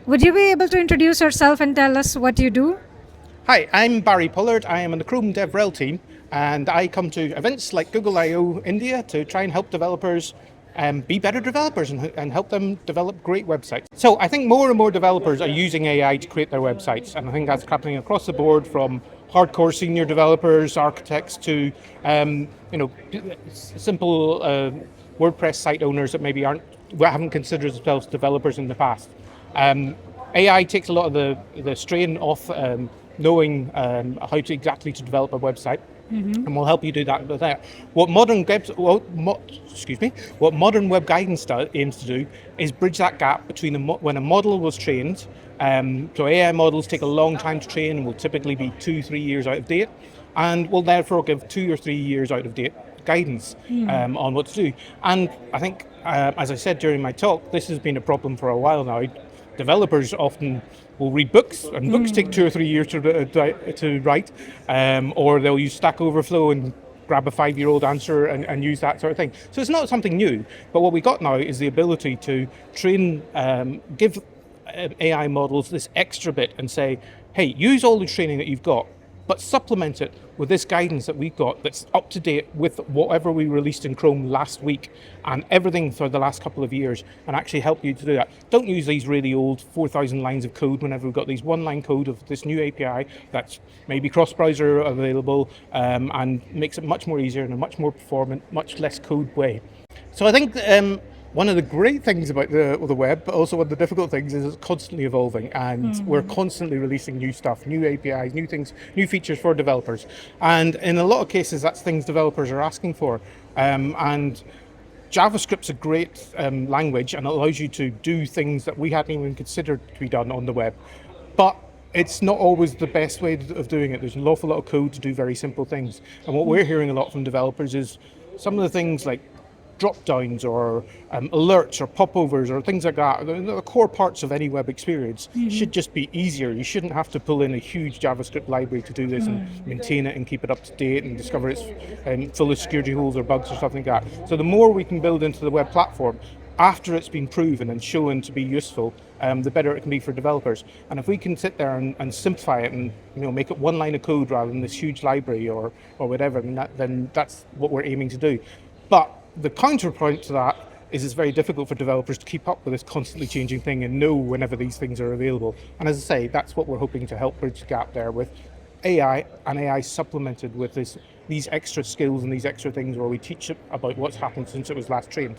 Would you be able to introduce yourself and tell us what you do? Hi, I'm Barry Pollard. I am on the Chrome DevRel team, and I come to events like Google I/O India to try and help developers be better developers and help them develop great websites. So I think more and more developers are using AI to create their websites, and I think that's happening across the board from hardcore senior developers, architects to simple WordPress site owners that maybe haven't considered themselves developers in the past. AI takes a lot of the strain off knowing how to exactly to develop a website, and will help you do that with that. What modern web guidance aims to do is bridge that gap between when a model was trained. So AI models take a long time to train and will typically be 2-3 years out of date, and will therefore give 2 or 3 years out of date guidance on what to do. And I think, as I said during my talk, this has been a problem for a while now. Developers often will read books, and books take 2 or 3 years to write, or they'll use Stack Overflow and grab a 5-year-old answer and use that sort of thing. So it's not something new, but what we got now is the ability to train, give AI models this extra bit and say, hey, use all the training that you've got, but supplement it with this guidance that we've got that's up to date with whatever we released in Chrome last week and everything for the last couple of years, and actually help you to do that. Don't use these really old 4,000 lines of code whenever we've got these one-line code of this new API that's maybe cross-browser available, and makes it much more easier and a much more performant, much less code way. So I think one of the great things about the web, but also one of the difficult things, is it's constantly evolving, and we're constantly releasing new stuff, new APIs, new things, new features for developers. And in a lot of cases, that's things developers are asking for. And JavaScript's a great language, and it allows you to do things that we hadn't even considered to be done on the web. But it's not always the best way of doing it. There's an awful lot of code to do very simple things. And what we're hearing a lot from developers is some of the things like drop-downs or alerts or popovers or things like that, the core parts of any web experience, should just be easier. You shouldn't have to pull in a huge JavaScript library to do this and maintain it and keep it up to date and discover it's full of security holes or bugs or something like that. So the more we can build into the web platform after it's been proven and shown to be useful, the better it can be for developers. And if we can sit there and simplify it and make it one line of code rather than this huge library or whatever, then that's what we're aiming to do. But the counterpoint to that is it's very difficult for developers to keep up with this constantly changing thing and know whenever these things are available. And as I say, that's what we're hoping to help bridge the gap there with AI, and AI supplemented with these extra skills and these extra things where we teach it about what's happened since it was last trained.